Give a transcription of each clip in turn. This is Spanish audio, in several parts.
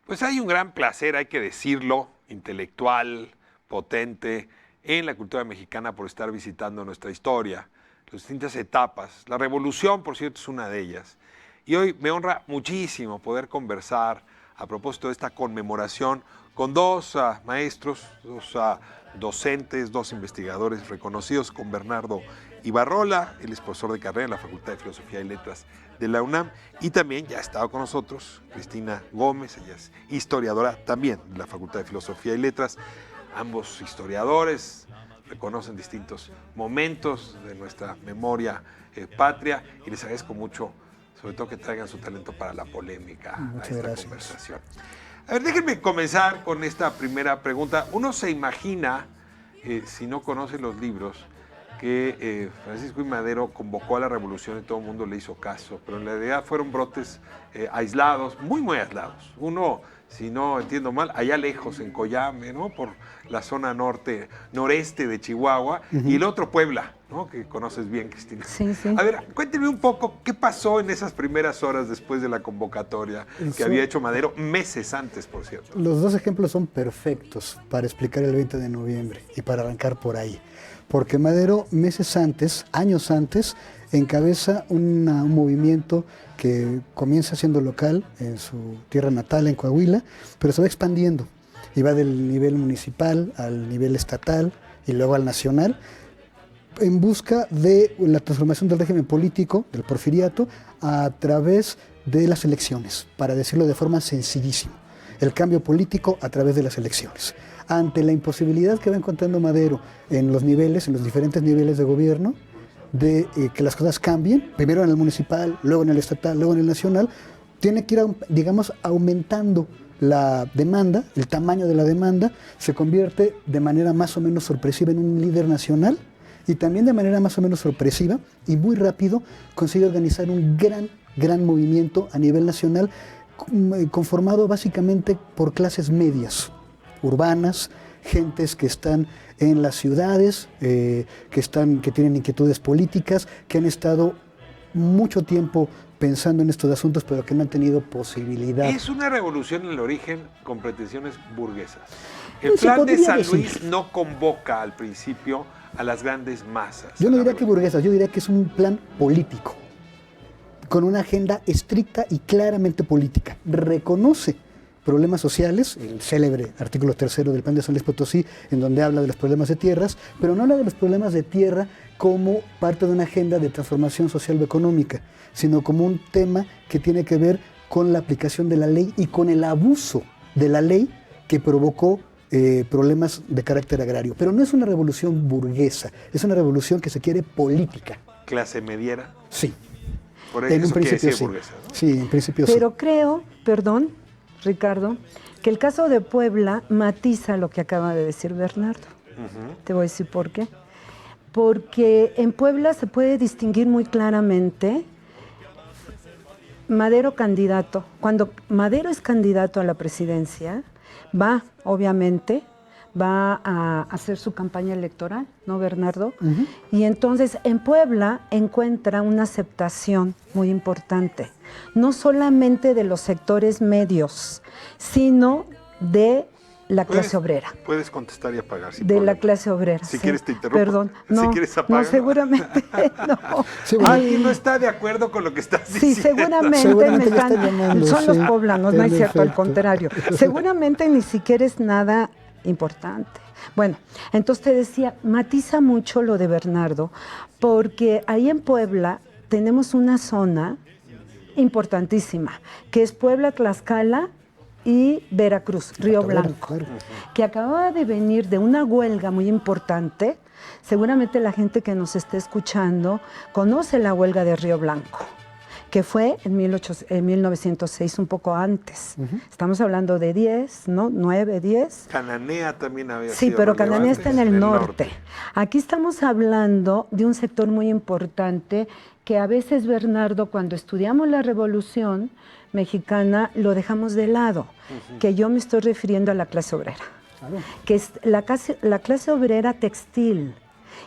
Pues hay un gran placer, hay que decirlo, intelectual, potente, en la cultura mexicana por estar visitando nuestra historia, las distintas etapas. La revolución, por cierto, es una de ellas. Y hoy me honra muchísimo poder conversar a propósito de esta conmemoración con dos maestros, dos docentes, dos investigadores reconocidos, con Bernardo Ibarrola, él es profesor de carrera en la Facultad de Filosofía y Letras de la UNAM, y también ya ha estado con nosotros Cristina Gómez, ella es historiadora también de la Facultad de Filosofía y Letras. Ambos historiadores reconocen distintos momentos de nuestra memoria patria y les agradezco mucho, sobre todo que traigan su talento para la polémica a esta conversación. A ver, déjenme comenzar con esta primera pregunta. Uno se imagina, si no conoce los libros, que Francisco I. Madero convocó a la revolución y todo el mundo le hizo caso, pero en realidad fueron brotes aislados, muy aislados. Uno, si no entiendo mal, allá lejos, en Coyame, ¿no? Por la zona noreste de Chihuahua, y el otro Puebla, ¿no? Que conoces bien, Cristina. Sí, sí. A ver, cuénteme un poco, ¿qué pasó en esas primeras horas después de la convocatoria que había hecho Madero, meses antes, por cierto? Los dos ejemplos son perfectos para explicar el 20 de noviembre y para arrancar por ahí. Porque Madero, meses antes, años antes, encabeza un movimiento que comienza siendo local en su tierra natal, en Coahuila, pero se va expandiendo y va del nivel municipal al nivel estatal y luego al nacional, en busca de la transformación del régimen político, del porfiriato, a través de las elecciones, para decirlo de forma sencillísima. El cambio político a través de las elecciones. Ante la imposibilidad que va encontrando Madero en los niveles, en los diferentes niveles de gobierno, de que las cosas cambien, primero en el municipal, luego en el estatal, luego en el nacional, tiene que ir, digamos, aumentando la demanda, el tamaño de la demanda, se convierte de manera más o menos sorpresiva en un líder nacional y también de manera más o menos sorpresiva y muy rápido consigue organizar un gran movimiento a nivel nacional conformado básicamente por clases medias, urbanas, gentes que están en las ciudades, que tienen inquietudes políticas, que han estado mucho tiempo pensando en estos asuntos, pero que no han tenido posibilidad. Es una revolución en el origen con pretensiones burguesas. El plan de San Luis no convoca al principio a las grandes masas. Yo no diría que burguesas, yo diría que es un plan político, con una agenda estricta y claramente política. Reconoce problemas sociales, el célebre artículo 3 del Plan de San Luis Potosí, en donde habla de los problemas de tierras, pero no habla de los problemas de tierra como parte de una agenda de transformación social o económica, sino como un tema que tiene que ver con la aplicación de la ley y con el abuso de la ley que provocó problemas de carácter agrario. Pero no es una revolución burguesa, es una revolución que se quiere política. ¿Clase mediera? Sí. Por eso en un principio sí. Burguesa, ¿no? Sí, en principio Pero sí. creo, perdón, Ricardo, que el caso de Puebla matiza lo que acaba de decir Bernardo. Te voy a decir por qué. Porque en Puebla se puede distinguir muy claramente Madero candidato. Cuando Madero es candidato a la presidencia, obviamente, va a hacer su campaña electoral, ¿no, Bernardo? Y entonces en Puebla encuentra una aceptación muy importante, no solamente de los sectores medios, sino de la clase obrera. Puedes contestar y apagar. De problema. La clase obrera. Si quieres te interrumpo. Perdón. No, si quieres apagar. No, seguramente no. Alguien no está de acuerdo con lo que estás diciendo. Sí, seguramente me están, son los poblanos, no es cierto, al contrario. Seguramente ni siquiera es nada importante. Bueno, entonces te decía, matiza mucho lo de Bernardo, porque ahí en Puebla tenemos una zona importantísima, que es Puebla, Tlaxcala y Veracruz, Río Blanco, que acababa de venir de una huelga muy importante. Seguramente la gente que nos esté escuchando conoce la huelga de Río Blanco, que fue en 1906, un poco antes. Estamos hablando de 10, ¿no? 9, 10. Cananea también había sido. Sí, pero Cananea está en el norte. Aquí estamos hablando de un sector muy importante que a veces, Bernardo, cuando estudiamos la Revolución Mexicana, lo dejamos de lado, que yo me estoy refiriendo a la clase obrera, que es la clase obrera textil.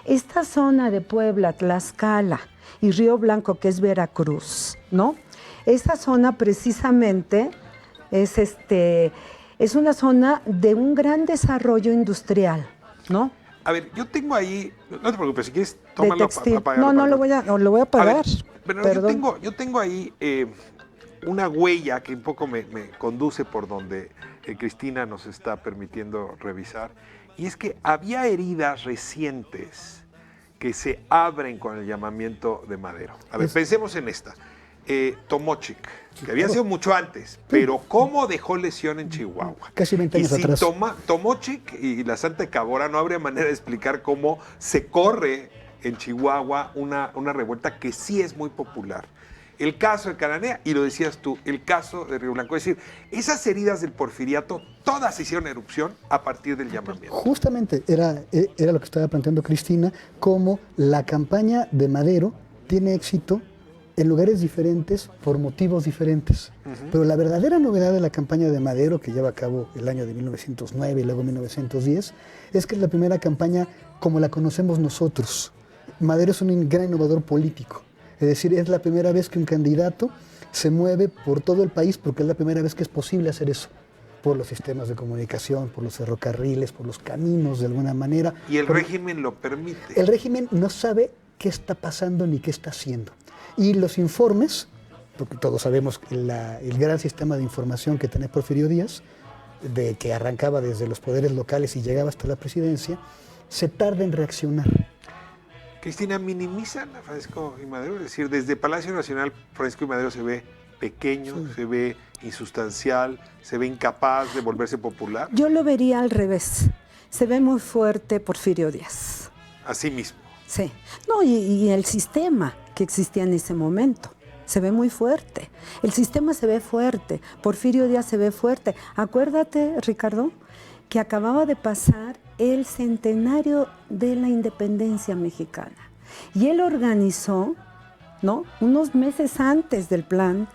Esta zona de Puebla, Tlaxcala y Río Blanco, que es Veracruz, ¿no? Esa zona precisamente es una zona de un gran desarrollo industrial, ¿no? A ver, yo tengo ahí, no te preocupes, si quieres, De tómalo, textil. apágalo, No, apágalo. lo voy a A ver, apagar. pero Perdón. yo tengo ahí una huella que un poco me conduce por donde Cristina nos está permitiendo revisar, y es que había heridas recientes que se abren con el llamamiento de Madero. A ver, pensemos en esta. Tomochic, que había sido mucho antes, pero ¿cómo dejó lesión en Chihuahua? Casi 20 años y si atrás. Tomochic y la Santa de Cabora, no habría manera de explicar cómo se corre en Chihuahua una revuelta que sí es muy popular. El caso de Cananea, y lo decías tú, el caso de Río Blanco. Es decir, esas heridas del porfiriato, todas hicieron erupción a partir del llamamiento. Justamente era lo que estaba planteando Cristina, cómo la campaña de Madero tiene éxito en lugares diferentes por motivos diferentes. Pero la verdadera novedad de la campaña de Madero, que lleva a cabo el año de 1909 y luego 1910, es que es la primera campaña como la conocemos nosotros. Madero es un gran innovador político. Es decir, es la primera vez que un candidato se mueve por todo el país, porque es la primera vez que es posible hacer eso, por los sistemas de comunicación, por los ferrocarriles, por los caminos de alguna manera. Y el régimen lo permite. El régimen no sabe qué está pasando ni qué está haciendo. Y los informes, porque todos sabemos el gran sistema de información que tenía Porfirio Díaz, de que arrancaba desde los poderes locales y llegaba hasta la presidencia, se tarda en reaccionar. Cristina, minimizan a Francisco y Madero, es decir, desde Palacio Nacional, Francisco y Madero se ve pequeño, se ve insustancial, se ve incapaz de volverse popular. Yo lo vería al revés. Se ve muy fuerte Porfirio Díaz. Así mismo. Sí. No, y el sistema que existía en ese momento. Se ve muy fuerte. El sistema se ve fuerte. Porfirio Díaz se ve fuerte. Acuérdate, Ricardo, que acababa de pasar el centenario de la independencia mexicana. Y él organizó, ¿no?, unos meses antes del plan,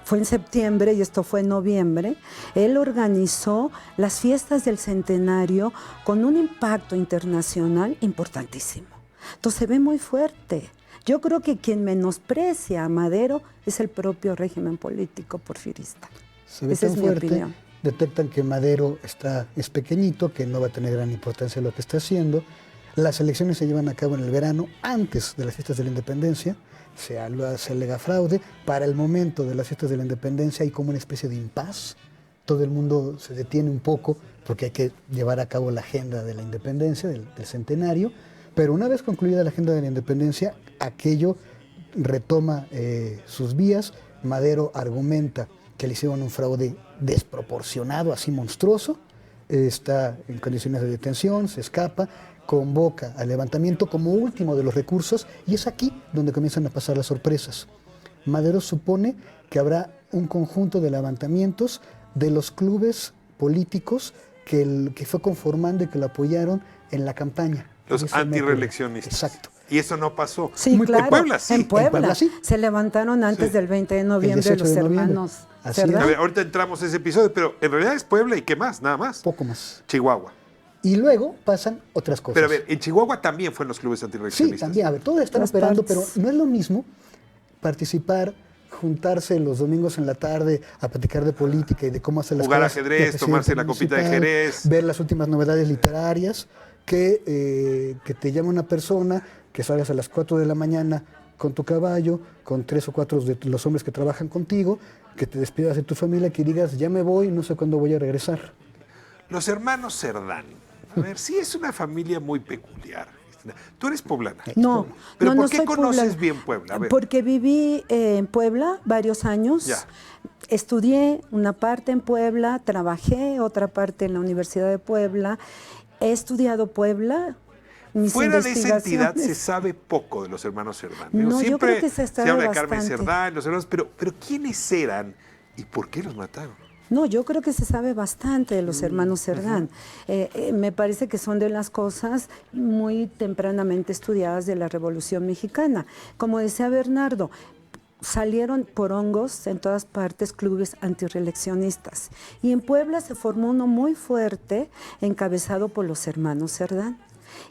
fue en septiembre y esto fue en noviembre, él organizó las fiestas del centenario con un impacto internacional importantísimo. Entonces se ve muy fuerte. Yo creo que quien menosprecia a Madero es el propio régimen político porfirista. Se ve Esa tan es mi fuerte, opinión. detectan que Madero es pequeñito, que no va a tener gran importancia lo que está haciendo. Las elecciones se llevan a cabo en el verano, antes de las fiestas de la independencia. Se alega fraude. Para el momento de las fiestas de la independencia hay como una especie de impas. Todo el mundo se detiene un poco porque hay que llevar a cabo la agenda de la independencia, del centenario. Pero una vez concluida la agenda de la independencia, aquello retoma sus vías. Madero argumenta que le hicieron un fraude desproporcionado, así monstruoso, está en condiciones de detención, se escapa, convoca al levantamiento como último de los recursos, y es aquí donde comienzan a pasar las sorpresas. Madero supone que habrá un conjunto de levantamientos de los clubes políticos que fue conformando y que lo apoyaron en la campaña. Los antireeleccionistas. Exacto. Y eso no pasó. Sí, claro. En Puebla sí. En Puebla, Puebla sí. se levantaron antes del 20 de noviembre 18 los de noviembre. hermanos Así Cerdán. es. A ver, ahorita entramos a ese episodio, pero en realidad es Puebla y qué más, nada más. Poco más. Chihuahua. Y luego pasan otras cosas. Pero a ver, en Chihuahua también fue en los clubes Sí, antireeleccionistas. también. A ver, todos están Las operando, partes. pero no es lo mismo participar, juntarse los domingos en la tarde a platicar de política y de cómo hacer las Jugar cosas. ajedrez, de presidente tomarse la copita de municipal, Jerez. Ver las últimas novedades literarias, que te llame una persona, que salgas a las 4 de la mañana con tu caballo, con 3 o 4 de los hombres que trabajan contigo, que te despidas de tu familia, que digas, ya me voy, no sé cuándo voy a regresar. Los hermanos Cerdán. A ver, sí es una familia muy peculiar. Cristina. Tú eres poblana. No, ¿Pero no, por no qué soy conoces poblana. bien Puebla? A ver. Porque viví en Puebla varios años. Ya. Estudié una parte en Puebla, trabajé otra parte en la Universidad de Puebla. He estudiado Puebla. Mis Fuera de esa entidad investigaciones. se sabe poco de los hermanos Cerdán. No, yo siempre creo que se sabe habla de Carmen bastante. Cerdán, los hermanos, pero ¿quiénes eran y por qué los mataron? No, yo creo que se sabe bastante de los hermanos Cerdán. Me parece que son de las cosas muy tempranamente estudiadas de la Revolución Mexicana. Como decía Bernardo, salieron por hongos en todas partes clubes antirreeleccionistas. Y en Puebla se formó uno muy fuerte, encabezado por los hermanos Cerdán.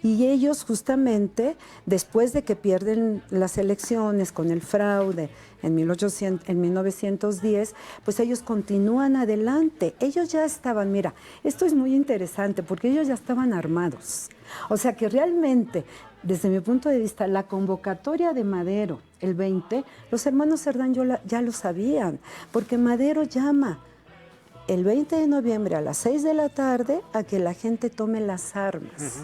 Y ellos justamente, después de que pierden las elecciones con el fraude en 1910, pues ellos continúan adelante. Ellos ya estaban, mira, esto es muy interesante porque ellos ya estaban armados. O sea que realmente, desde mi punto de vista, la convocatoria de Madero, el 20, los hermanos Cerdán ya lo sabían, porque Madero llama el 20 de noviembre a las 6 de la tarde a que la gente tome las armas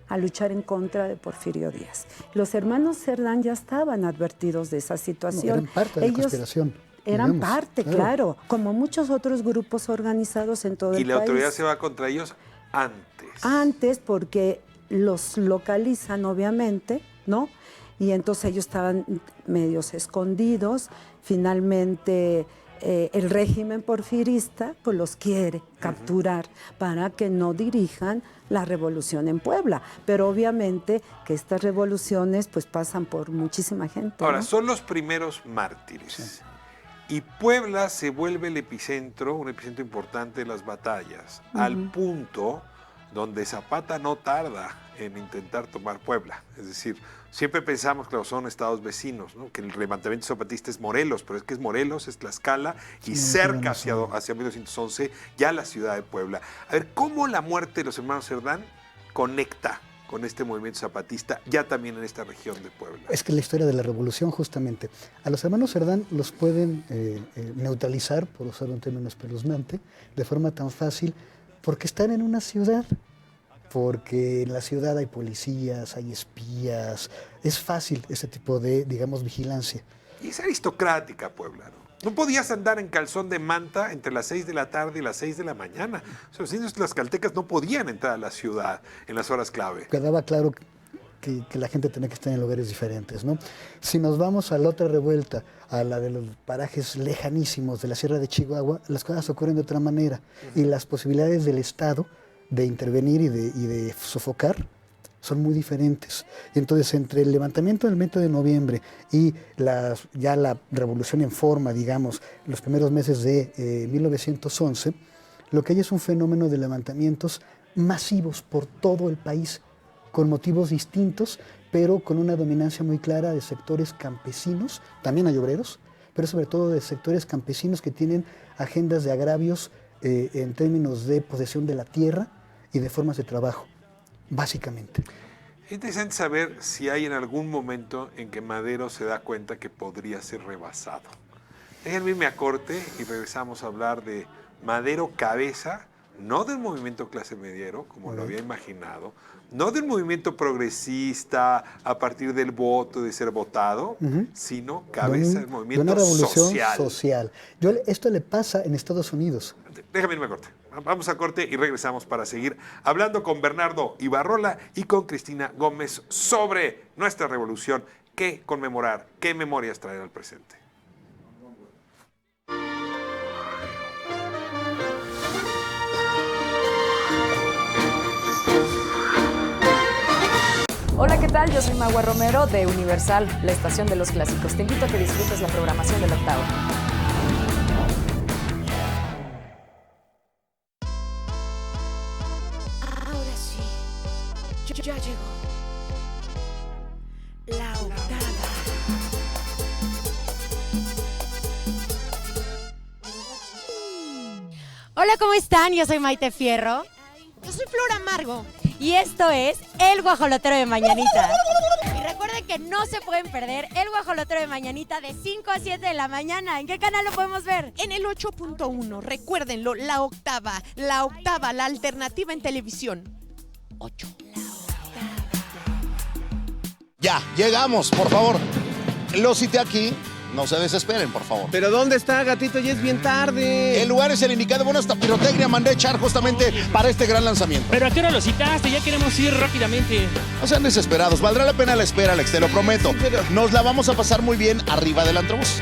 a luchar en contra de Porfirio Díaz. Los hermanos Cerdán ya estaban advertidos de esa situación. Eran parte de la conspiración. Eran parte, claro, como muchos otros grupos organizados en todo el país. ¿Y la autoridad se va contra ellos antes? Antes, porque los localizan, obviamente, ¿no? Y entonces ellos estaban medios escondidos. Finalmente, el régimen porfirista pues los quiere capturar para que no dirijan la revolución en Puebla. Pero obviamente que estas revoluciones pues pasan por muchísima gente. Ahora, ¿no? son los primeros mártires. Sí. Y Puebla se vuelve el epicentro, un epicentro importante de las batallas, al punto donde Zapata no tarda en intentar tomar Puebla. Es decir, siempre pensamos que son estados vecinos, ¿no? Que el levantamiento zapatista es Morelos, pero es que es Morelos, es Tlaxcala y cerca hacia 1911 ya la ciudad de Puebla. A ver, ¿cómo la muerte de los hermanos Cerdán conecta con este movimiento zapatista ya también en esta región de Puebla? Es que la historia de la revolución, justamente, a los hermanos Cerdán los pueden neutralizar, por usar un término espeluznante, de forma tan fácil, porque están en una ciudad. Porque en la ciudad hay policías, hay espías, es fácil ese tipo de, digamos, vigilancia. Y es aristocrática Puebla, ¿no? No podías andar en calzón de manta entre las 6 de la tarde y las 6 de la mañana. O sea, los indios tlaxcaltecas no podían entrar a la ciudad en las horas clave. Quedaba claro que la gente tenía que estar en lugares diferentes, ¿no? Si nos vamos a la otra revuelta, a la de los parajes lejanísimos de la Sierra de Chihuahua, las cosas ocurren de otra manera. Y las posibilidades del Estado de intervenir y de sofocar son muy diferentes. Y entonces, entre el levantamiento del 20 de noviembre y ya la revolución en forma, digamos, los primeros meses de 1911, lo que hay es un fenómeno de levantamientos masivos por todo el país, con motivos distintos, pero con una dominancia muy clara de sectores campesinos, también hay obreros, pero sobre todo de sectores campesinos que tienen agendas de agravios en términos de posesión de la tierra y de formas de trabajo, básicamente. Es interesante saber si hay en algún momento en que Madero se da cuenta que podría ser rebasado. Déjenme irme a corte y regresamos a hablar de Madero cabeza, no del movimiento clase mediero, como lo había imaginado, no del movimiento progresista a partir del voto, de ser votado, sino cabeza del movimiento de una revolución social. Esto le pasa en Estados Unidos. Déjame irme a corte. Vamos a corte y regresamos para seguir hablando con Bernardo Ibarrola y con Cristina Gómez sobre nuestra revolución, qué conmemorar, qué memorias traer al presente. Hola, ¿qué tal? Yo soy Magua Romero de Universal, la estación de los clásicos. Te invito a que disfrutes la programación del octavo. Ahora sí, ya llegó la octava. Hola, ¿cómo están? Yo soy Maite Fierro. Yo soy Flor Amargo. Y esto es El Guajolotero de Mañanita. Y recuerden que no se pueden perder El Guajolotero de Mañanita de 5 a 7 de la mañana. ¿En qué canal lo podemos ver? En el 8.1, recuérdenlo, la octava, la alternativa en televisión. 8. Ya, llegamos, por favor. Lo cité aquí, no se desesperen, por favor. ¿Pero dónde está, gatito? Ya es bien tarde. El lugar es el indicado. Bueno, hasta pirotecnia mandé echar justamente para este gran lanzamiento. ¿Pero a qué hora lo citaste? Ya queremos ir rápidamente. No sean desesperados, valdrá la pena la espera, Alex, te lo prometo. Sí, pero... Nos la vamos a pasar muy bien arriba del antrobús.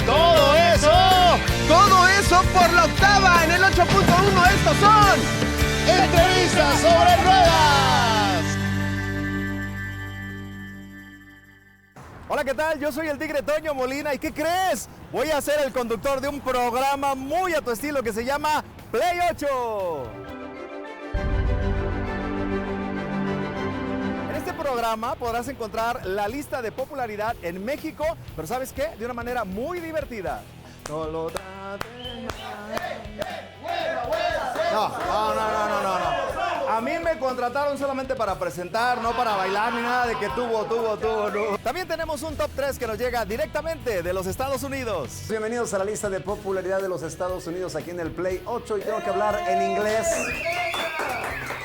¡Todo eso por la octava! En el 8.1 estos son... ¡Entrevistas sobre ruedas! Hola, ¿qué tal? Yo soy el Tigre Toño Molina. ¿Y qué crees? Voy a ser el conductor de un programa muy a tu estilo que se llama Play 8. programa podrás encontrar la lista de popularidad en México, pero ¿sabes qué? De una manera muy divertida. No lo traten mal. No. A mí me contrataron solamente para presentar, no para bailar ni nada de que tuvo, no. También tenemos un top 3 que nos llega directamente de los Estados Unidos. Bienvenidos a la lista de popularidad de los Estados Unidos aquí en el Play 8 y tengo que hablar en inglés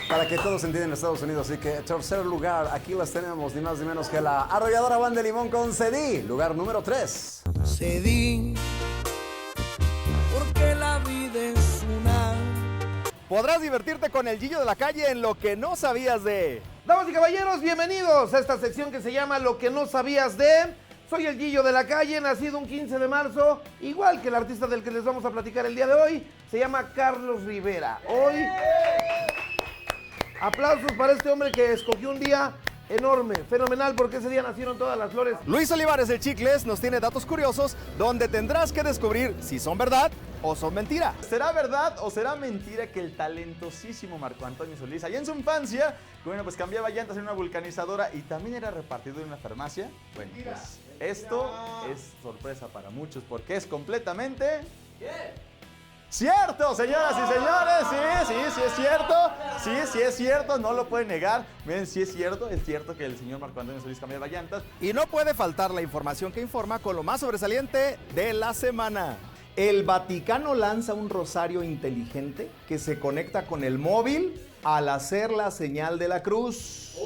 para que todos entiendan Estados Unidos. Así que tercer lugar, aquí las tenemos ni más ni menos que la arrolladora Banda de Limón con Cedí, lugar número 3. Cedí, porque la vida es una... Podrás divertirte con el Gillo de la Calle en Lo que no sabías de... Damas y caballeros, bienvenidos a esta sección que se llama Lo que no sabías de... Soy el Gillo de la Calle, nacido un 15 de marzo, igual que el artista del que les vamos a platicar el día de hoy, se llama Carlos Rivera. Hoy, aplausos para este hombre que escogió un día enorme, fenomenal, porque ese día nacieron todas las flores. Luis Olivares de Chicles nos tiene datos curiosos donde tendrás que descubrir si son verdad o son mentira. ¿Será verdad o será mentira que el talentosísimo Marco Antonio Solís, allá en su infancia, bueno, pues cambiaba llantas en una vulcanizadora y también era repartidor en una farmacia? Bueno, pues esto es sorpresa para muchos porque es completamente... ¡cierto, señoras y señores! Sí es cierto. Sí es cierto, no lo pueden negar. Miren, sí es cierto que el señor Marco Antonio Solís cambiaba llantas. Y no puede faltar la información que informa con lo más sobresaliente de la semana. El Vaticano lanza un rosario inteligente que se conecta con el móvil al hacer la señal de la cruz.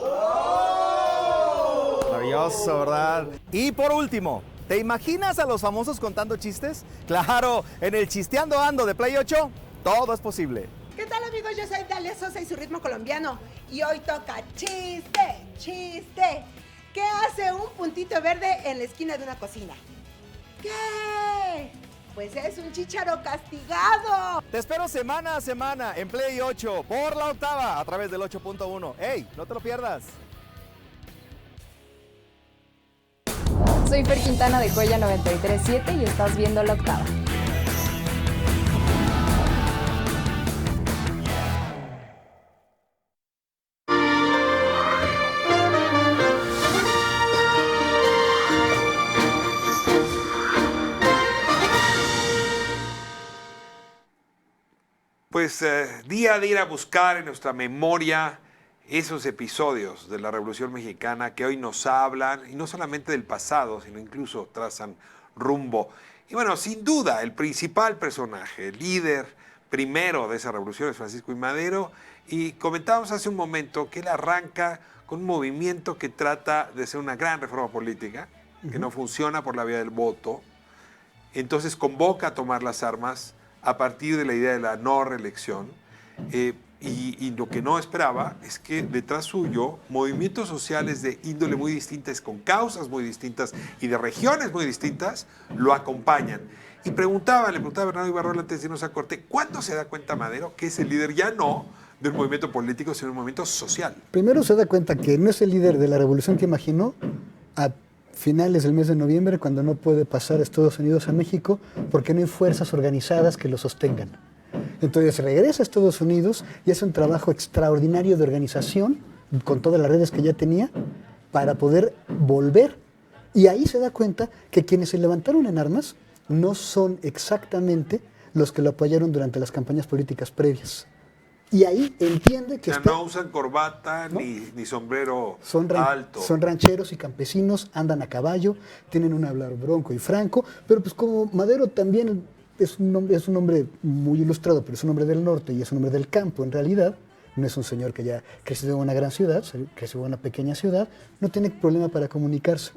Maravilloso, ¿verdad? Y por último, ¿te imaginas a los famosos contando chistes? Claro, en el Chisteando Ando de Play 8, todo es posible. ¿Qué tal, amigos? Yo soy Dalia Sosa y su ritmo colombiano. Y hoy toca chiste. ¿Qué hace un puntito verde en la esquina de una cocina? ¿Qué? Pues es un chícharo castigado. Te espero semana a semana en Play 8 por la octava a través del 8.1. ¡Ey, no te lo pierdas! Soy Fer Quintana de Joya 93.7 y estás viendo La Octava. Pues día de ir a buscar en nuestra memoria esos episodios de la Revolución Mexicana que hoy nos hablan, y no solamente del pasado, sino incluso trazan rumbo. Y bueno, sin duda, el principal personaje, el líder primero de esa revolución es Francisco I. Madero, y comentábamos hace un momento que él arranca con un movimiento que trata de ser una gran reforma política, que no funciona por la vía del voto. Entonces convoca a tomar las armas a partir de la idea de la no reelección, y lo que no esperaba es que detrás suyo movimientos sociales de índole muy distintas, con causas muy distintas y de regiones muy distintas, lo acompañan. Y le preguntaba a Bernardo Ibarrola antes de irnos a corte, ¿cuándo se da cuenta Madero que es el líder ya no de un movimiento político, sino de un movimiento social? Primero se da cuenta que no es el líder de la revolución que imaginó a finales del mes de noviembre, cuando no puede pasar a Estados Unidos a México porque no hay fuerzas organizadas que lo sostengan. Entonces regresa a Estados Unidos y hace un trabajo extraordinario de organización con todas las redes que ya tenía para poder volver. Y ahí se da cuenta que quienes se levantaron en armas no son exactamente los que lo apoyaron durante las campañas políticas previas. Y ahí entiende que... O sea, no usan corbata, ¿no? ni sombrero alto. Son rancheros y campesinos, andan a caballo, tienen un hablar bronco y franco, pero pues como Madero también es un hombre muy ilustrado, pero es un hombre del norte y es un hombre del campo en realidad, no es un señor que ya creció en una gran ciudad, creció en una pequeña ciudad, no tiene problema para comunicarse.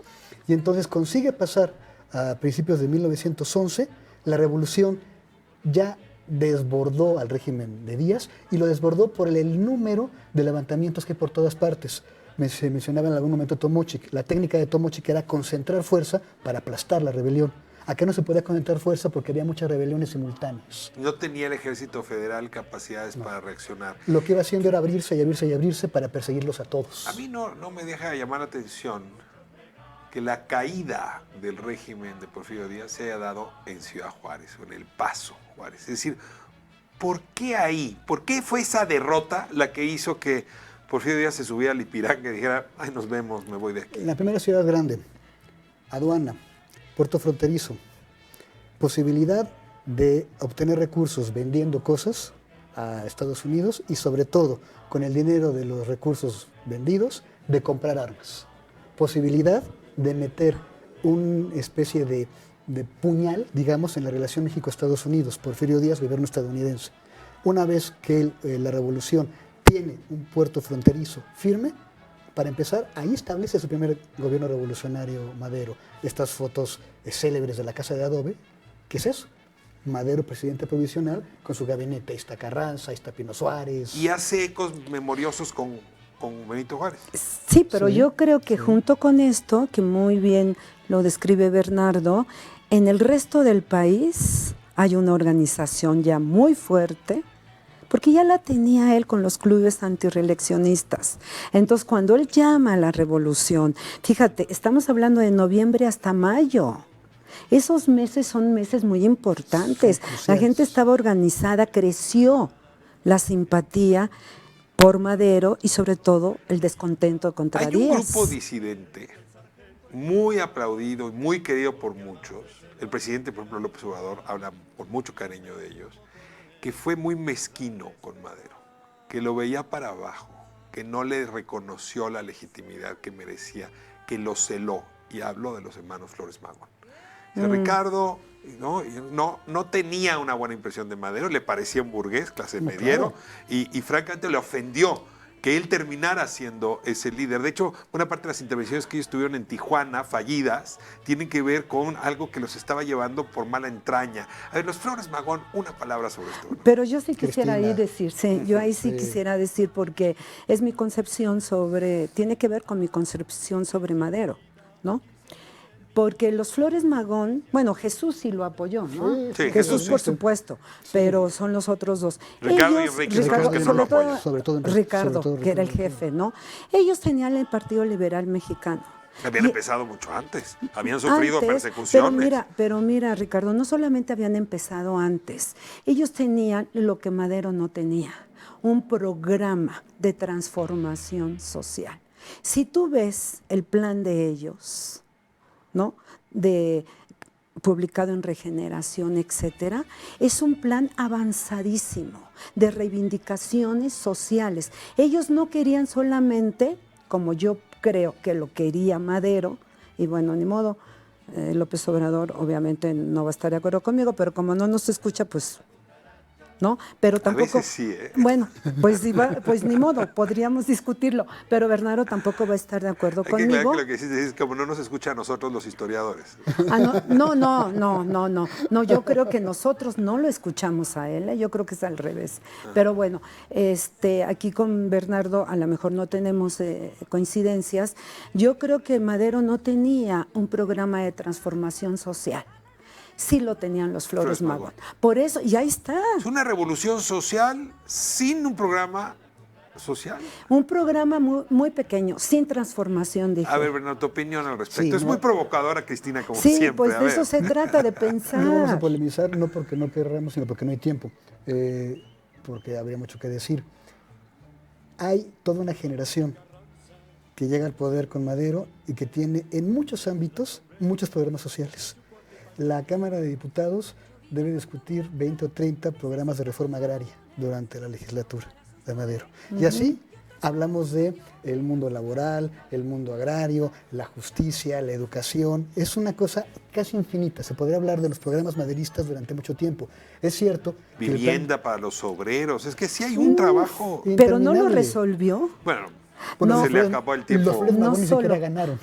Y entonces consigue pasar a principios de 1911, la revolución ya desbordó al régimen de Díaz y lo desbordó por el número de levantamientos que hay por todas partes. Se mencionaba en algún momento Tomochic. La técnica de Tomochic era concentrar fuerza para aplastar la rebelión. Acá no se podía concentrar fuerza porque había muchas rebeliones simultáneas. No tenía el Ejército Federal capacidades para reaccionar. Lo que iba haciendo era abrirse y abrirse y abrirse para perseguirlos a todos. A mí no me deja de llamar la atención que la caída del régimen de Porfirio Díaz se haya dado en Ciudad Juárez o en El Paso Juárez. Es decir, ¿por qué ahí? ¿Por qué fue esa derrota la que hizo que Porfirio Díaz se subía al Ipiranga y dijera, ay, nos vemos, me voy de aquí. En la primera ciudad grande, aduana, puerto fronterizo, posibilidad de obtener recursos vendiendo cosas a Estados Unidos y sobre todo con el dinero de los recursos vendidos de comprar armas. Posibilidad de meter una especie de puñal, digamos, en la relación México-Estados Unidos. Porfirio Díaz, gobierno estadounidense. Una vez que la revolución tiene un puerto fronterizo firme, para empezar, ahí establece su primer gobierno revolucionario Madero. Estas fotos célebres de la Casa de Adobe, ¿qué es eso? Madero, presidente provisional, con su gabinete. Ahí está Carranza, ahí está Pino Suárez. Y hace ecos memoriosos con Benito Juárez. Sí, pero yo creo que junto con esto, que muy bien lo describe Bernardo, en el resto del país hay una organización ya muy fuerte, porque ya la tenía él con los clubes antirreeleccionistas. Entonces, cuando él llama a la revolución, fíjate, estamos hablando de noviembre hasta mayo. Esos meses son meses muy importantes. La gente estaba organizada, creció la simpatía por Madero y sobre todo el descontento contra Díaz. Hay un grupo disidente muy aplaudido y muy querido por muchos. El presidente, por ejemplo, López Obrador, habla con mucho cariño de ellos, que fue muy mezquino con Madero, que lo veía para abajo, que no le reconoció la legitimidad que merecía, que lo celó. Y hablo de los hermanos Flores Magón. Ricardo no tenía una buena impresión de Madero, le parecía un burgués, clase mediero, y francamente le ofendió que él terminara siendo ese líder. De hecho, una parte de las intervenciones que ellos tuvieron en Tijuana, fallidas, tienen que ver con algo que los estaba llevando por mala entraña. A ver, los Flores Magón, una palabra sobre esto, ¿no? Pero yo sí quisiera ahí decir, yo ahí sí quisiera decir, porque es mi concepción tiene que ver con mi concepción sobre Madero, ¿no? Porque los Flores Magón, bueno, Jesús sí lo apoyó, ¿no? Sí, Jesús, por supuesto, pero son los otros dos. Ricardo y Enrique, sobre todo Ricardo, que era el jefe, ¿no? Ellos tenían el Partido Liberal Mexicano. Habían empezado mucho antes, habían sufrido persecuciones. Pero mira, Ricardo, no solamente habían empezado antes, ellos tenían lo que Madero no tenía, un programa de transformación social. Si tú ves el plan de ellos, ¿no? Publicado en Regeneración, etcétera, es un plan avanzadísimo de reivindicaciones sociales. Ellos no querían solamente, como yo creo que lo quería Madero, y bueno, ni modo, López Obrador obviamente no va a estar de acuerdo conmigo, pero como no nos escucha, pues ¿no? Pero tampoco. A veces sí, ¿eh? Bueno, pues ni modo, podríamos discutirlo, pero Bernardo tampoco va a estar de acuerdo conmigo. Claro que lo que dices es como no nos escucha a nosotros los historiadores. No, yo creo que nosotros no lo escuchamos a él, yo creo que es al revés. Pero bueno, aquí con Bernardo a lo mejor no tenemos coincidencias. Yo creo que Madero no tenía un programa de transformación social. Sí lo tenían los Flores Magón. Por eso, y ahí está. Es una revolución social sin un programa social. Un programa muy, muy pequeño, sin transformación, dije. A ver, Bernardo, tu opinión al respecto. Es muy provocadora, Cristina, como siempre. Sí, pues de eso se trata, de pensar. No vamos a polemizar, no porque no querramos, sino porque no hay tiempo, porque habría mucho que decir. Hay toda una generación que llega al poder con Madero y que tiene en muchos ámbitos muchos programas sociales. La Cámara de Diputados debe discutir 20 o 30 programas de reforma agraria durante la legislatura de Madero. Y así hablamos de el mundo laboral, el mundo agrario, la justicia, la educación. Es una cosa casi infinita. Se podría hablar de los programas maderistas durante mucho tiempo. Es cierto. Vivienda para los obreros. Es que sí hay un trabajo. Pero no lo resolvió. Bueno, se le acabó el tiempo. Los Flores Magón ni siquiera ganaron.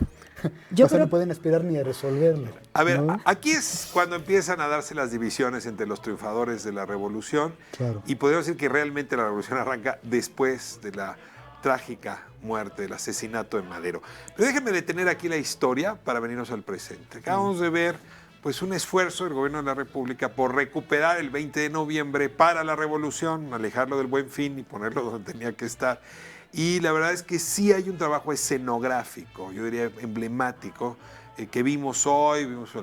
No pueden esperar ni a resolverlo. A ver, aquí es cuando empiezan a darse las divisiones entre los triunfadores de la revolución. Claro. Y podríamos decir que realmente la revolución arranca después de la trágica muerte, del asesinato de Madero. Pero déjenme detener aquí la historia para venirnos al presente. Acabamos de ver pues un esfuerzo del gobierno de la República por recuperar el 20 de noviembre para la revolución, alejarlo del Buen Fin y ponerlo donde tenía que estar. Y la verdad es que sí hay un trabajo escenográfico, yo diría emblemático, que vimos hoy, vimos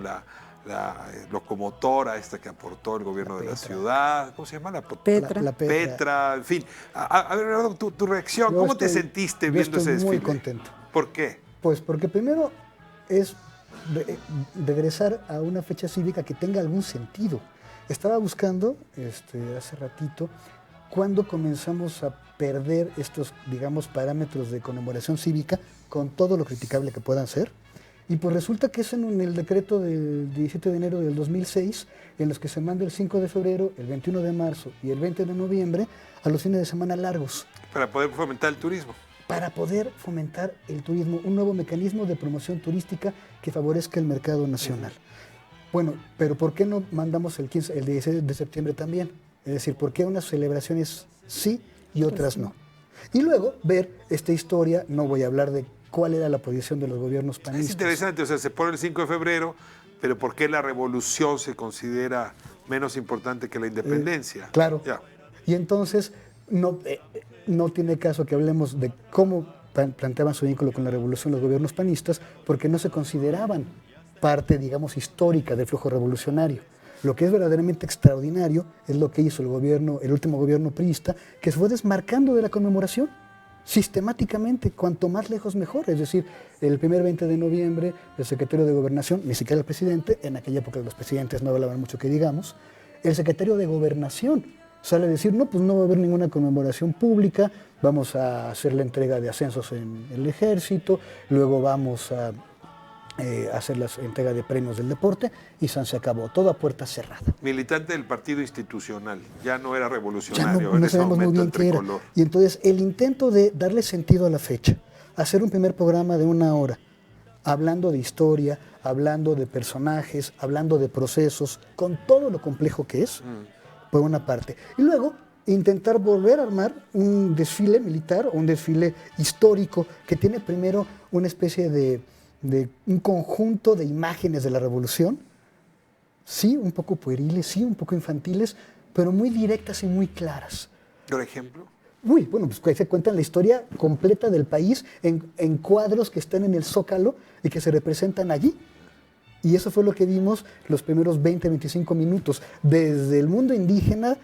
la locomotora esta que aportó el gobierno de la ciudad, ¿cómo se llama? Petra. La Petra. Petra, en fin. A ver, Bernardo, tu reacción, ¿cómo te sentiste viendo ese desfile? Muy contento. ¿Por qué? Pues porque primero es regresar a una fecha cívica que tenga algún sentido. Estaba buscando hace ratito cuándo comenzamos a perder estos, digamos, parámetros de conmemoración cívica con todo lo criticable que puedan ser. Y pues resulta que es en el decreto del 17 de enero del 2006, en los que se manda el 5 de febrero, el 21 de marzo y el 20 de noviembre a los fines de semana largos. Para poder fomentar el turismo. Para poder fomentar el turismo, un nuevo mecanismo de promoción turística que favorezca el mercado nacional. Bueno, pero ¿por qué no mandamos el 16 de septiembre también? Es decir, ¿por qué unas celebraciones sí y otras no? Y luego ver esta historia, no voy a hablar de cuál era la posición de los gobiernos panistas. Es interesante, o sea, se pone el 5 de febrero, pero ¿por qué la revolución se considera menos importante que la independencia? Claro. Ya. Y entonces no tiene caso que hablemos de cómo planteaban su vínculo con la revolución los gobiernos panistas, porque no se consideraban parte, digamos, histórica del flujo revolucionario. Lo que es verdaderamente extraordinario es lo que hizo el último gobierno priista, que se fue desmarcando de la conmemoración sistemáticamente, cuanto más lejos mejor. Es decir, el primer 20 de noviembre, el secretario de Gobernación, ni siquiera el presidente, en aquella época los presidentes no hablaban mucho que digamos, el secretario de Gobernación sale a decir, no, pues no va a haber ninguna conmemoración pública, vamos a hacer la entrega de ascensos en el ejército, luego vamos a hacer la entrega de premios del deporte y se acabó, todo a puerta cerrada. Militante del partido institucional, ya no era Ya revolucionario no en ese sabemos muy momento bien qué era. tricolor. Y entonces el intento de darle sentido a la fecha, hacer un primer programa de 1 hora, hablando de historia, hablando de personajes, hablando de procesos, con todo lo complejo que es, por una parte. Y luego intentar volver a armar un desfile militar o un desfile histórico que tiene primero una especie de un conjunto de imágenes de la revolución, sí, un poco pueriles, sí, un poco infantiles, pero muy directas y muy claras. ¿Por ejemplo? Bueno, pues se cuentan la historia completa del país en cuadros que están en el Zócalo y que se representan allí. Y eso fue lo que vimos los primeros 20, 25 minutos, desde el mundo indígena,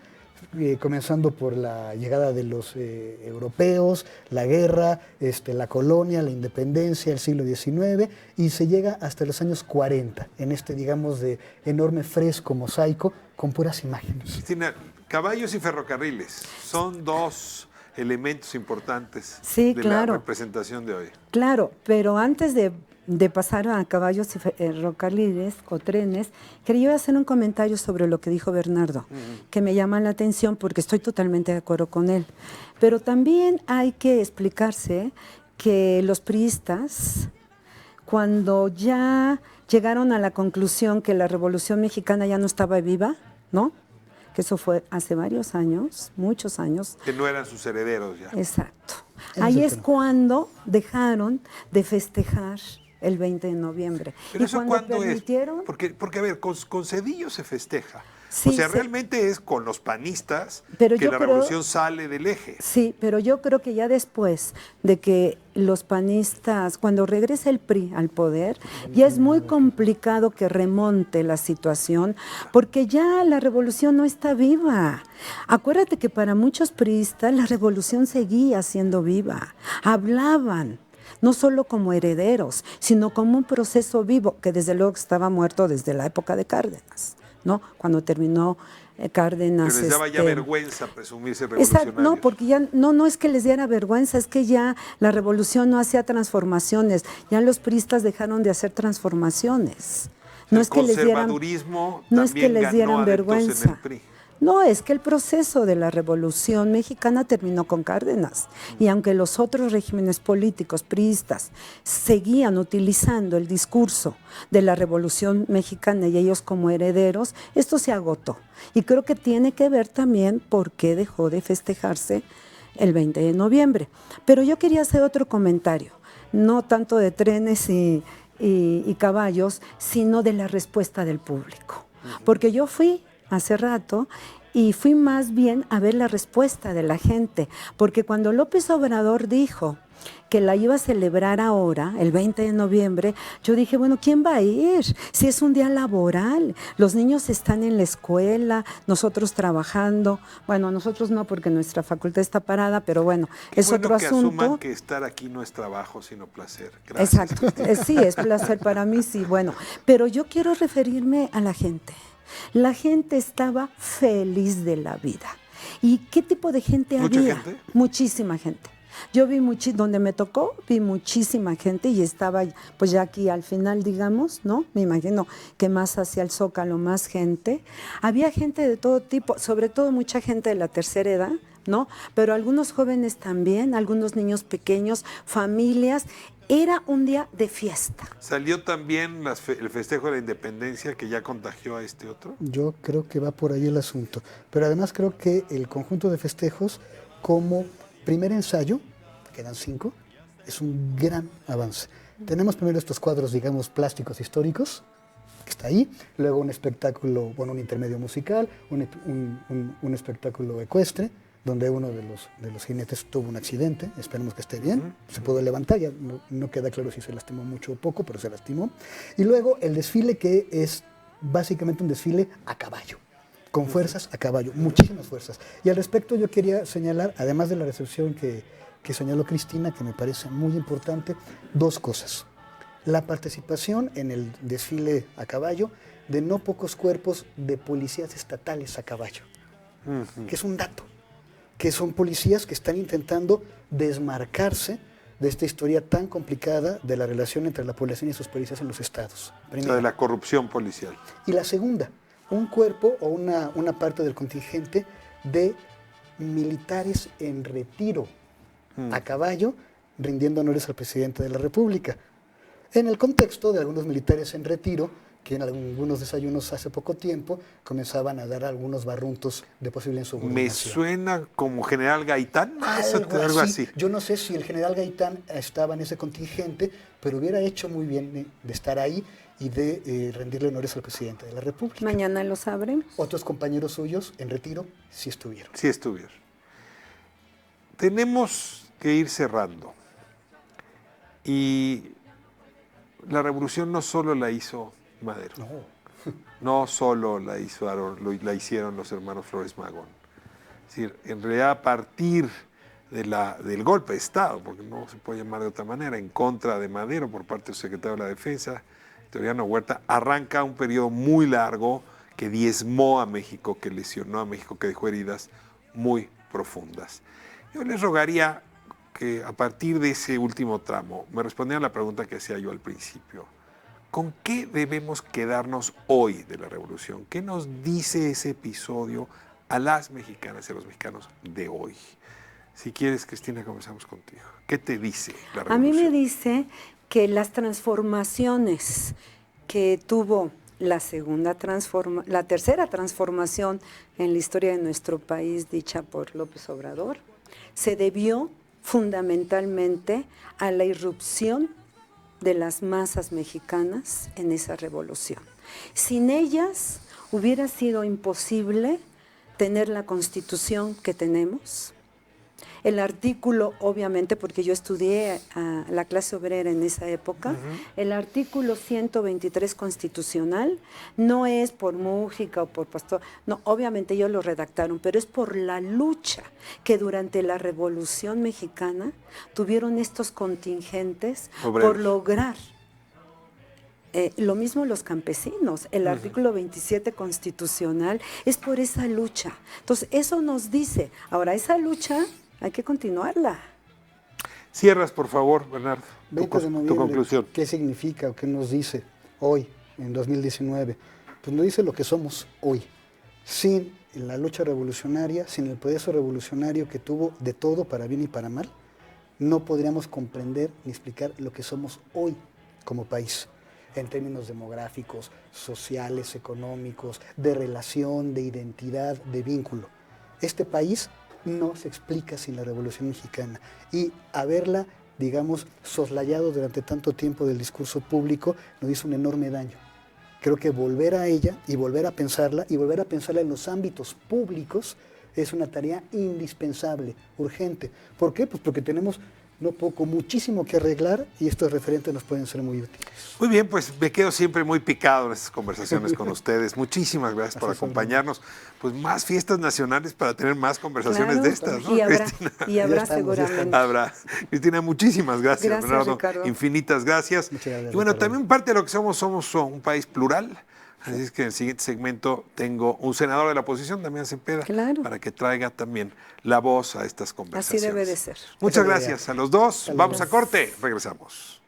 comenzando por la llegada de los europeos, la guerra, la colonia, la independencia, el siglo XIX, y se llega hasta los años 40, en digamos, de enorme fresco mosaico con puras imágenes. Cristina, caballos y ferrocarriles son dos elementos importantes Sí, de claro. la representación de hoy. Claro, pero antes de pasar a caballos y ferrocarriles o trenes, quería hacer un comentario sobre lo que dijo Bernardo, que me llama la atención porque estoy totalmente de acuerdo con él. Pero también hay que explicarse que los priistas, cuando ya llegaron a la conclusión que la Revolución Mexicana ya no estaba viva, ¿no? Que eso fue hace varios años, muchos años. Que no eran sus herederos ya. Exacto. Ahí es cuando dejaron de festejar el 20 de noviembre. ¿Pero y eso cuando cuándo permitieron, es? Porque a ver, con Cedillo se festeja. Sí, o sea, sí. realmente es con los panistas Pero que yo la creo- revolución sale del eje. Sí, pero yo creo que ya después de que los panistas, cuando regresa el PRI al poder, ya es muy complicado que remonte la situación, porque ya la revolución no está viva. Acuérdate que para muchos priistas la revolución seguía siendo viva. Hablaban, no solo como herederos, sino como un proceso vivo, que desde luego estaba muerto desde la época de Cárdenas, ¿no? Cuando terminó Cárdenas. Pero les daba ya vergüenza presumirse revolucionarios. No, porque ya no es que les diera vergüenza, es que ya la revolución no hacía transformaciones, ya los priistas dejaron de hacer transformaciones. No El es que les dieran, conservadurismo no es que también les ganó dieran adeptos en el vergüenza. PRI. No, es que el proceso de la Revolución Mexicana terminó con Cárdenas. Y aunque los otros regímenes políticos priistas seguían utilizando el discurso de la Revolución Mexicana y ellos como herederos, esto se agotó. Y creo que tiene que ver también por qué dejó de festejarse el 20 de noviembre. Pero yo quería hacer otro comentario, no tanto de trenes y caballos, sino de la respuesta del público. Porque yo fui hace rato y fui más bien a ver la respuesta de la gente, porque cuando López Obrador dijo que la iba a celebrar ahora, el 20 de noviembre, yo dije, bueno, ¿quién va a ir? Si es un día laboral, los niños están en la escuela, nosotros trabajando, bueno, nosotros no porque nuestra facultad está parada, pero bueno, Qué es bueno otro que asunto. asuman que estar aquí no es trabajo, sino placer. Gracias. Exacto, sí, es placer para mí, sí, bueno, pero yo quiero referirme a la gente. La gente estaba feliz de la vida. ¿Y qué tipo de gente ¿Mucha había? gente? Muchísima gente. Yo vi donde me tocó, vi muchísima gente y estaba pues ya aquí al final, digamos, ¿no? Me imagino que más hacia el Zócalo, más gente. Había gente de todo tipo, sobre todo mucha gente de la tercera edad, ¿no? Pero algunos jóvenes también, algunos niños pequeños, familias. Era un día de fiesta. ¿Salió también el festejo de la independencia que ya contagió a este otro? Yo creo que va por ahí el asunto. Pero además creo que el conjunto de festejos como primer ensayo, quedan 5, es un gran avance. Tenemos primero estos cuadros, digamos, plásticos históricos, que está ahí, luego un espectáculo, bueno, un intermedio musical, un espectáculo ecuestre, donde uno de los jinetes tuvo un accidente, esperemos que esté bien, se pudo levantar, ya no queda claro si se lastimó mucho o poco, pero se lastimó. Y luego el desfile, que es básicamente un desfile a caballo, con fuerzas a caballo, muchísimas fuerzas. Y al respecto yo quería señalar, además de la recepción que señaló Cristina, que me parece muy importante, 2 cosas. La participación en el desfile a caballo de no pocos cuerpos de policías estatales a caballo, que es un dato, que son policías que están intentando desmarcarse de esta historia tan complicada de la relación entre la población y sus policías en los estados. Primero. De la corrupción policial. Y la segunda, un cuerpo o una parte del contingente de militares en retiro a caballo, rindiendo honores al presidente de la República. En el contexto de algunos militares en retiro, que en algunos desayunos hace poco tiempo comenzaban a dar algunos barruntos de posible insubordinación. Me suena como General Gaitán, algo así. Yo no sé si el General Gaitán estaba en ese contingente, pero hubiera hecho muy bien de estar ahí y de rendirle honores al presidente de la República. Mañana lo sabremos. Otros compañeros suyos en retiro sí estuvieron. Sí estuvieron. Tenemos que ir cerrando. Y la revolución no solo la hizo Madero. No solo la hicieron los hermanos Flores Magón. Es decir, en realidad a partir del golpe de Estado, porque no se puede llamar de otra manera, en contra de Madero por parte del secretario de la Defensa, Victoriano Huerta, arranca un periodo muy largo que diezmó a México, que lesionó a México, que dejó heridas muy profundas. Yo les rogaría que a partir de ese último tramo me respondieran la pregunta que hacía yo al principio. ¿Con qué debemos quedarnos hoy de la revolución? ¿Qué nos dice ese episodio a las mexicanas y a los mexicanos de hoy? Si quieres, Cristina, comenzamos contigo. ¿Qué te dice la revolución? A mí me dice que las transformaciones que tuvo la tercera transformación en la historia de nuestro país, dicha por López Obrador, se debió fundamentalmente a la irrupción de las masas mexicanas en esa revolución. Sin ellas hubiera sido imposible tener la Constitución que tenemos. El artículo, obviamente, porque yo estudié a la clase obrera en esa época, el artículo 123 constitucional no es por Mújica o por Pastor, no, obviamente ellos lo redactaron, pero es por la lucha que durante la Revolución Mexicana tuvieron estos contingentes por lograr. Lo mismo los campesinos, el artículo 27 constitucional es por esa lucha. Entonces, eso nos dice, ahora esa lucha hay que continuarla. Cierras, por favor, Bernardo, 20 de noviembre, tu conclusión. ¿Qué significa o qué nos dice hoy, en 2019? Pues nos dice lo que somos hoy. Sin la lucha revolucionaria, sin el proceso revolucionario que tuvo de todo, para bien y para mal, no podríamos comprender ni explicar lo que somos hoy como país, en términos demográficos, sociales, económicos, de relación, de identidad, de vínculo. Este país no se explica sin la Revolución Mexicana, y haberla, digamos, soslayado durante tanto tiempo del discurso público nos hizo un enorme daño. Creo que volver a ella y volver a pensarla en los ámbitos públicos es una tarea indispensable, urgente. ¿Por qué? Pues porque tenemos no poco, muchísimo que arreglar y estos referentes nos pueden ser muy útiles. Muy bien, pues me quedo siempre muy picado en estas conversaciones con ustedes. Muchísimas gracias por acompañarnos. Pues más fiestas nacionales para tener más conversaciones de estas, ¿no? Y habrá seguramente. Habrá. Cristina, muchísimas gracias. Gracias, Bernardo, Ricardo. infinitas gracias. Gracias, Y bueno, Ricardo. también parte de lo que somos un país plural. Así es que en el siguiente segmento tengo un senador de la oposición, Damián Cepeda, para que traiga también la voz a estas conversaciones. Así debe de ser. Muchas gracias a los dos. Vamos a corte. Regresamos.